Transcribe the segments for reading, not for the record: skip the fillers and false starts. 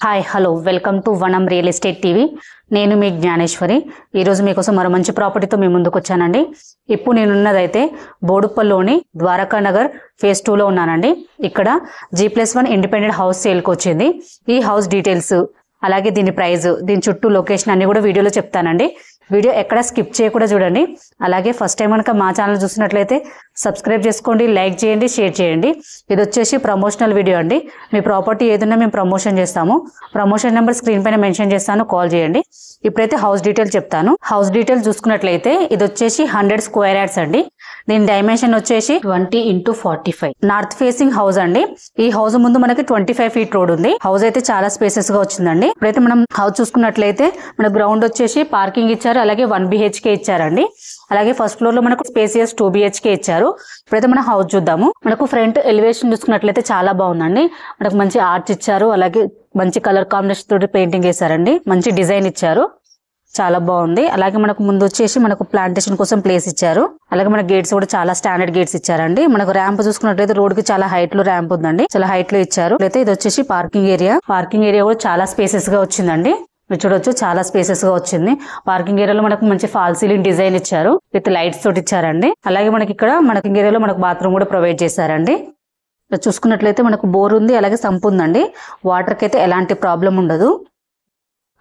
Hi hello welcome to వనం real estate TV. నేను మీ జ్ఞానేశ్వరి. ఈరోజు మీకోసం మరో మంచి ప్రాపర్టీతో మీ ముందుకు వచ్చానండి. ఇప్పుడు నేనున్నదైతే బోడుప్పల్లోని ద్వారకా నగర్ ఫేజ్ 2లో ఉన్నానండి. ఇక్కడ G+1 ఇండిపెండెంట్ హౌస్ సేల్కి వచ్చింది. ఈ హౌస్ డీటెయిల్స్ అలాగే దీని ప్రైస్, దీని చుట్టూ లొకేషన్ అన్ని కూడా వీడియోలో చెప్తానండి. వీడియో ఎక్కడ స్కిప్ చేయకుండా చూడండి. అలాగే ఫస్ట్ టైం కనుక మా ఛానల్ చూసినట్లయితే సబ్స్క్రైబ్ చేసుకోండి, లైక్ చేయండి, షేర్ చేయండి. ఇది వచ్చేసి ప్రమోషనల్ వీడియో అండి. మీ ప్రాపర్టీ ఏదైనా మేము ప్రమోషన్ చేస్తాము. ప్రమోషన్ నెంబర్ స్క్రీన్ పైన మెన్షన్ చేస్తాను, కాల్ చేయండి. ఇప్పుడైతే హౌస్ డీటెయిల్ చెప్తాను. హౌస్ డీటెయిల్ చూసుకున్నట్లయితే ఇది వచ్చేసి 100 స్క్వేర్ యార్డ్స్ అండి. దీని డైమెన్షన్ వచ్చేసి 20x45 నార్త్ ఫేసింగ్ హౌస్ అండి. ఈ హౌస్ ముందు మనకి 25 ఫీట్ రోడ్ ఉంది. హౌస్ అయితే చాలా స్పేసెస్ గా వచ్చిందండి. ఇప్పుడైతే మనం హౌస్ చూసుకున్నట్లయితే మన గ్రౌండ్ వచ్చేసి పార్కింగ్ ఇచ్చారు, అలాగే 1 BHK ఇచ్చారండి. అలాగే ఫస్ట్ ఫ్లోర్ లో మనకు స్పేసియస్ 2 BHK ఇచ్చారు. ఇప్పుడైతే మనం హౌస్ చూద్దాము. మనకు ఫ్రంట్ ఎలివేషన్ చూసుకున్నట్లయితే చాలా బాగుందండి. మనకు మంచి ఆర్చ్ ఇచ్చారు, అలాగే మంచి కలర్ కాంబినేషన్ తోటి పెయింటింగ్ వేశారండి. మంచి డిజైన్ ఇచ్చారు, చాలా బాగుంది. అలాగే మనకు ముందు వచ్చేసి మనకు ప్లాంటేషన్ కోసం ప్లేస్ ఇచ్చారు. అలాగే మన గేట్స్ కూడా చాలా స్టాండర్డ్ గేట్స్ ఇచ్చారండి. మనకు ర్యాంప్ చూసుకున్నట్లయితే రోడ్ కి చాలా హైట్ లో ర్యాంప్ ఉందండి, చాలా హైట్ లో ఇచ్చారు. అయితే ఇది వచ్చేసి పార్కింగ్ ఏరియా. పార్కింగ్ ఏరియా కూడా చాలా స్పేసెస్ గా వచ్చిందండి. మీరు చూడొచ్చు, చాలా స్పేసెస్ గా వచ్చింది. పార్కింగ్ ఏరియాలో మనకు మంచి ఫాల్ సీలింగ్ డిజైన్ ఇచ్చారు, విత్ లైట్స్ తోటి ఇచ్చారండి. అలాగే మనకి ఇక్కడ మనకి ఏరియాలో మనకు బాత్రూమ్ కూడా ప్రొవైడ్ చేశారండి. చూసుకున్నట్లయితే మనకు బోర్ ఉంది, అలాగే సంప్ ఉందండి. వాటర్ కి అయితే ఎలాంటి ప్రాబ్లం ఉండదు.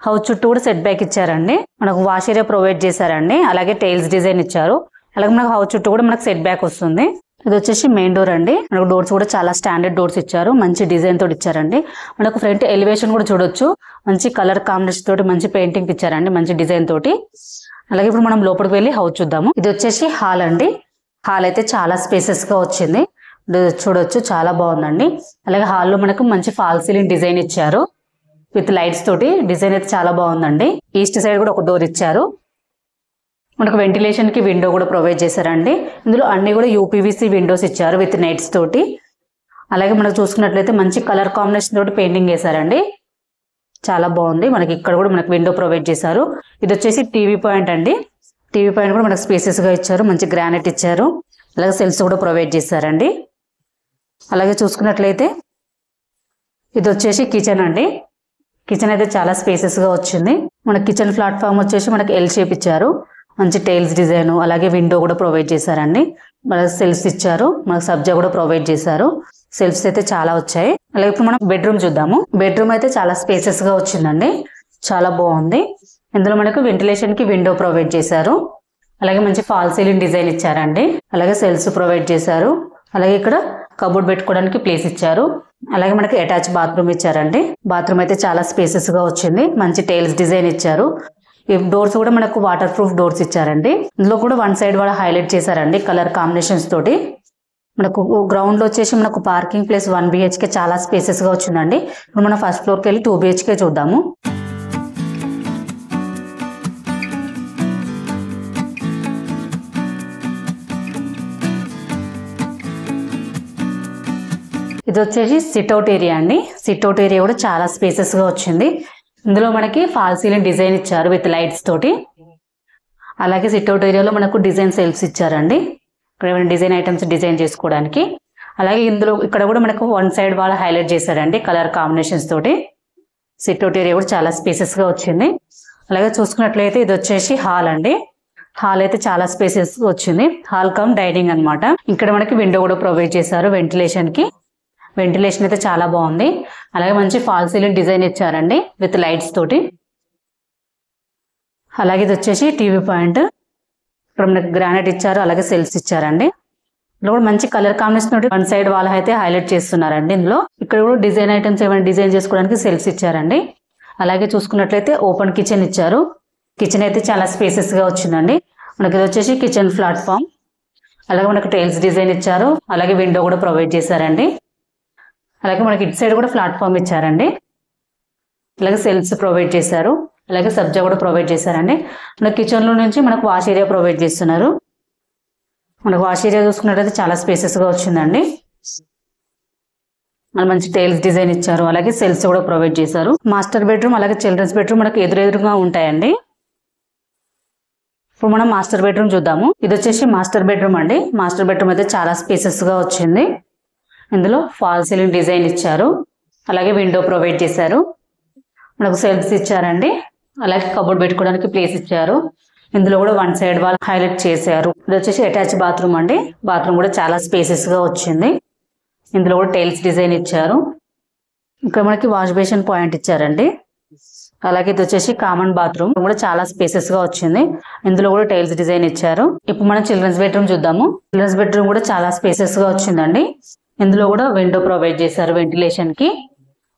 హౌస్ చుట్టూ కూడా సెట్ బ్యాక్ ఇచ్చారండి. మనకు వాష్ ఏరియా ప్రొవైడ్ చేశారండి. అలాగే టైల్స్ డిజైన్ ఇచ్చారు. అలాగే మనకు హౌస్ చుట్టూ కూడా మనకు సెట్ బ్యాక్ వస్తుంది. ఇది వచ్చేసి మెయిన్ డోర్ అండి. మనకు డోర్స్ కూడా చాలా స్టాండర్డ్ డోర్స్ ఇచ్చారు, మంచి డిజైన్ తోటి ఇచ్చారండి. మనకు ఫ్రంట్ ఎలివేషన్ కూడా చూడొచ్చు, మంచి కలర్ కాంబినేషన్ తోటి మంచి పెయింటింగ్ ఇచ్చారండి, మంచి డిజైన్ తోటి. అలాగే ఇప్పుడు మనం లోపలికి వెళ్ళి హౌస్ చూద్దాము. ఇది వచ్చేసి హాల్ అండి. హాల్ అయితే చాలా స్పేసెస్ గా వచ్చింది, చూడొచ్చు, చాలా బాగుందండి. అలాగే హాల్లో మనకు మంచి ఫాల్ సీలింగ్ డిజైన్ ఇచ్చారు, విత్ లైట్స్ తోటి. డిజైన్ అయితే చాలా బాగుందండి. ఈస్ట్ సైడ్ కూడా ఒక డోర్ ఇచ్చారు. మనకు వెంటిలేషన్ కి విండో కూడా ప్రొవైడ్ చేశారండి. ఇందులో అన్ని కూడా UPVC విండోస్ ఇచ్చారు, విత్ నైట్స్ తోటి. అలాగే మనకు చూసుకున్నట్లయితే మంచి కలర్ కాంబినేషన్ తోటి పెయింటింగ్ చేశారండి, చాలా బాగుంది. మనకి ఇక్కడ కూడా మనకు విండో ప్రొవైడ్ చేశారు. ఇది వచ్చేసి టీవీ పాయింట్ అండి. టీవీ పాయింట్ కూడా మనకు స్పేసెస్ గా ఇచ్చారు, మంచి గ్రానైట్ ఇచ్చారు. అలాగే సెల్స్ కూడా ప్రొవైడ్ చేశారండి. అలాగే చూసుకున్నట్లయితే ఇది వచ్చేసి కిచెన్ అండి. కిచెన్ అయితే చాలా స్పేసెస్ గా వచ్చింది. మన కిచెన్ ప్లాట్ఫామ్ వచ్చేసి మనకి L షేప్ ఇచ్చారు, మంచి టైల్స్ డిజైన్, అలాగే విండో కూడా ప్రొవైడ్ చేశారండి. మనకి సెల్ఫ్స్ ఇచ్చారు, మనకు సబ్జా కూడా ప్రొవైడ్ చేశారు. సెల్ఫ్స్ అయితే చాలా వచ్చాయి. అలాగే ఇప్పుడు మనం బెడ్రూమ్ చూద్దాము. బెడ్రూమ్ అయితే చాలా స్పేసెస్ గా వచ్చిందండి, చాలా బాగుంది. ఇందులో మనకు వెంటిలేషన్ కి విండో ప్రొవైడ్ చేశారు. అలాగే మంచి ఫాల్ సీలింగ్ డిజైన్ ఇచ్చారండి. అలాగే సెల్స్ ప్రొవైడ్ చేశారు. అలాగే ఇక్కడ కబోర్డ్ పెట్టుకోవడానికి ప్లేస్ ఇచ్చారు. అలాగే మనకి అటాచ్ బాత్రూమ్ ఇచ్చారండి. బాత్రూమ్ అయితే చాలా స్పేసెస్ గా వచ్చింది, మంచి టైల్స్ డిజైన్ ఇచ్చారు. ఈ డోర్స్ కూడా మనకు వాటర్ ప్రూఫ్ డోర్స్ ఇచ్చారండి. ఇందులో కూడా వన్ సైడ్ కూడా హైలైట్ చేశారండి కలర్ కాంబినేషన్స్ తోటి. మనకు గ్రౌండ్ లో వచ్చేసి మనకు పార్కింగ్ ప్లేస్ 1 BHK చాలా స్పేసెస్ గా వచ్చిందండి. ఇప్పుడు మనం ఫస్ట్ ఫ్లోర్ కి వెళ్ళి 2 BHK చూద్దాము. ఇది వచ్చేసి సిట్అవుట్ ఏరియా అండి. సిట్అవుట్ ఏరియా కూడా చాలా స్పేసెస్ గా వచ్చింది. ఇందులో మనకి ఫాల్ సీలింగ్ డిజైన్ ఇచ్చారు, విత్ లైట్స్ తోటి. అలాగే సిట్అవుట్ ఏరియాలో మనకు డిజైన్ సెల్ఫ్స్ ఇచ్చారండి, ఇక్కడ ఏమైనా డిజైన్ ఐటమ్స్ డిజైన్ చేసుకోవడానికి. అలాగే ఇందులో ఇక్కడ కూడా మనకు వన్ సైడ్ వాళ్ళ హైలైట్ చేశారండి కలర్ కాంబినేషన్స్ తోటి. సిట్అవుట్ ఏరియా కూడా చాలా స్పేసెస్ గా వచ్చింది. అలాగే చూసుకున్నట్లయితే ఇది వచ్చేసి హాల్ అండి. హాల్ అయితే చాలా స్పేసెస్ వచ్చింది. హాల్ కమ్ డైనింగ్ అన్నమాట. ఇక్కడ మనకి విండో కూడా ప్రొవైడ్ చేశారు వెంటిలేషన్ కి. వెంటిలేషన్ అయితే చాలా బాగుంది. అలాగే మంచి ఫాల్ సీలింగ్ డిజైన్ ఇచ్చారండి, విత్ లైట్స్ తోటి. అలాగే ఇది వచ్చేసి టీవీ పాయింట్. ఇక్కడ మనకి గ్రానైట్ ఇచ్చారు, అలాగే సెల్స్ ఇచ్చారండి. ఇందులో కూడా మంచి కలర్ కాంబినేషన్ తోటి వన్ సైడ్ వాళ్ళ అయితే హైలైట్ చేస్తున్నారండి. ఇందులో ఇక్కడ కూడా డిజైన్ ఐటమ్స్ ఏమైనా డిజైన్ చేసుకోవడానికి సెల్స్ ఇచ్చారండి. అలాగే చూసుకున్నట్లయితే ఓపెన్ కిచెన్ ఇచ్చారు. కిచెన్ అయితే చాలా స్పేసెస్ గా వచ్చిందండి. మనకి ఇది వచ్చేసి కిచెన్ ప్లాట్ఫామ్. అలాగే మనకు టైల్స్ డిజైన్ ఇచ్చారు, అలాగే విండో కూడా ప్రొవైడ్ చేశారండి. అలాగే మనకి ఇటు సైడ్ కూడా ప్లాట్ఫామ్ ఇచ్చారండి. అలాగే సెల్స్ ప్రొవైడ్ చేశారు, అలాగే సబ్జా కూడా ప్రొవైడ్ చేశారండి. మన కిచెన్ లో నుంచి మనకు వాష్ ఏరియా ప్రొవైడ్ చేస్తున్నారు. మనకు వాష్ ఏరియా చూసుకున్నట్లయితే చాలా స్పేసెస్ గా వచ్చిందండి. మంచి టైల్స్ డిజైన్ ఇచ్చారు, అలాగే సెల్స్ కూడా ప్రొవైడ్ చేశారు. మాస్టర్ బెడ్రూమ్ అలాగే చిల్డ్రన్స్ బెడ్రూమ్ మనకు ఎదురెదురుగా ఉంటాయండి. ఇప్పుడు మనం మాస్టర్ బెడ్రూమ్ చూద్దాము. ఇది వచ్చేసి మాస్టర్ బెడ్రూమ్ అండి. మాస్టర్ బెడ్రూమ్ అయితే చాలా స్పేసెస్ గా వచ్చింది. ఇందులో ఫాల్ సీలింగ్ డిజైన్ ఇచ్చారు, అలాగే విండో ప్రొవైడ్ చేశారు. మనకు సెల్ఫ్స్ ఇచ్చారండి. అలాగే కబోర్డ్ పెట్టుకోవడానికి ప్లేస్ ఇచ్చారు. ఇందులో కూడా వన్ సైడ్ వాల్ హైలైట్ చేశారు. ఇది వచ్చేసి అటాచ్ బాత్రూమ్ అండి. బాత్రూమ్ కూడా చాలా స్పేసెస్ గా వచ్చింది. ఇందులో కూడా టైల్స్ డిజైన్ ఇచ్చారు. ఇక్కడ మనకి వాష్ బేసిన్ పాయింట్ ఇచ్చారండి. అలాగే ఇది వచ్చేసి కామన్ బాత్రూమ్ కూడా చాలా స్పేసెస్ గా వచ్చింది. ఇందులో కూడా టైల్స్ డిజైన్ ఇచ్చారు. ఇప్పుడు మనం చిల్డ్రన్స్ బెడ్రూమ్ చూద్దాము. చిల్డ్రన్స్ బెడ్రూమ్ కూడా చాలా స్పేసెస్ గా వచ్చిందండి. ఇందులో కూడా విండో ప్రొవైడ్ చేశారు వెంటిలేషన్ కి.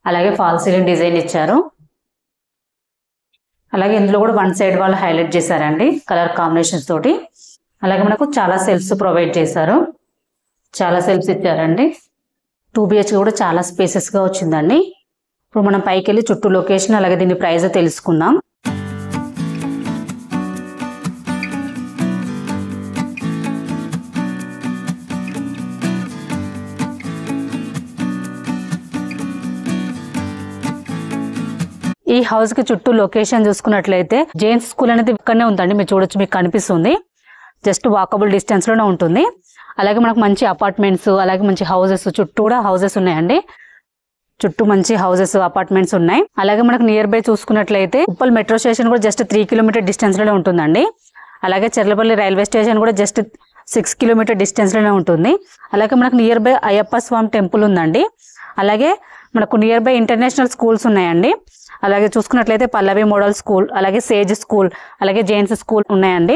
అలాగే ఫాల్ సీలింగ్ డిజైన్ ఇచ్చారు. అలాగే ఇందులో కూడా వన్ సైడ్ వాళ్ళు హైలైట్ చేశారండి కలర్ కాంబినేషన్స్ తోటి. అలాగే మనకు చాలా సెల్ఫ్స్ ప్రొవైడ్ చేశారు. చాలా సెల్ఫ్స్ ఇచ్చారండి. 2 BHK కూడా చాలా స్పేసెస్ గా వచ్చిందండి. ఇప్పుడు మనం పైకి వెళ్ళి చుట్టూ లొకేషన్ అలాగే దీని ప్రైస్ తెలుసుకుందాం. ఈ హౌస్ కి చుట్టూ లొకేషన్ చూసుకున్నట్లయితే జేమ్స్ స్కూల్ అనేది ఇక్కడనే ఉందండి. మీరు చూడొచ్చు, మీకు కనిపిస్తుంది. జస్ట్ వాకబుల్ డిస్టెన్స్ లోనే ఉంటుంది. అలాగే మనకు మంచి అపార్ట్మెంట్స్ అలాగే మంచి హౌసెస్ చుట్టూ కూడా హౌసెస్ ఉన్నాయండి. చుట్టూ మంచి హౌసెస్ అపార్ట్మెంట్స్ ఉన్నాయి. అలాగే మనకు నియర్ బై చూసుకున్నట్లయితే ఉప్పల్ మెట్రో స్టేషన్ కూడా జస్ట్ 3 కిలోమీటర్ డిస్టెన్స్ లోనే ఉంటుందండి. అలాగే చెర్లపల్లి రైల్వే స్టేషన్ కూడా జస్ట్ 6 కిలోమీటర్ డిస్టెన్స్ లోనే ఉంటుంది. అలాగే మనకు nearby Ayyappa Swamy temple ఉందండి. అలాగే మనకు నియర్ బై ఇంటర్నేషనల్ స్కూల్స్ ఉన్నాయండి. అలాగే చూసుకున్నట్లయితే పల్లవి మోడల్ స్కూల్, అలాగే సేజ్ స్కూల్, అలాగే జైన్స్ స్కూల్ ఉన్నాయండి.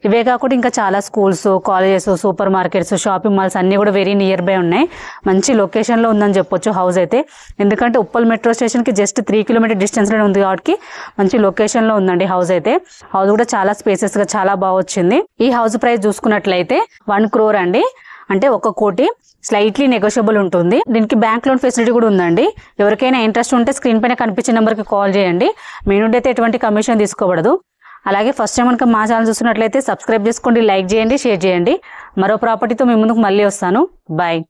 ఇవే కాకుండా ఇంకా చాలా schools, colleges, super markets, shopping malls అన్ని కూడా వెరీ నియర్ బై ఉన్నాయి. మంచి లొకేషన్ లో ఉందని చెప్పొచ్చు హౌస్ అయితే. ఎందుకంటే ఉప్పల్ మెట్రో స్టేషన్ కి జస్ట్ 3 కిలోమీటర్ డిస్టెన్స్ లోనే ఉంది కాబట్టి మంచి లొకేషన్ లో ఉందండి హౌస్ అయితే. హౌస్ కూడా చాలా స్పేసెస్ గా చాలా బాగా వచ్చింది. ఈ హౌస్ ప్రైస్ చూసుకున్నట్లయితే 1 crore అండి. అంటే 1 కోటి స్లైట్లీ నెగోషియబుల్ ఉంటుంది. దీనికి బ్యాంక్ లోన్ ఫెసిలిటీ కూడా ఉందండి. ఎవరికైనా ఇంట్రెస్ట్ ఉంటే స్క్రీన్ పైన కనిపించే నెంబర్కి కాల్ చేయండి. మీ నుండి అయితే ఎటువంటి కమిషన్ తీసుకోబడదు. అలాగే ఫస్ట్ టైం కనుక మా ఛానల్ చూస్తున్నట్లయితే సబ్స్క్రైబ్ చేసుకోండి, లైక్ చేయండి, షేర్ చేయండి. మరో ప్రాపర్టీతో మీ ముందుకు మళ్ళీ వస్తాను. బాయ్.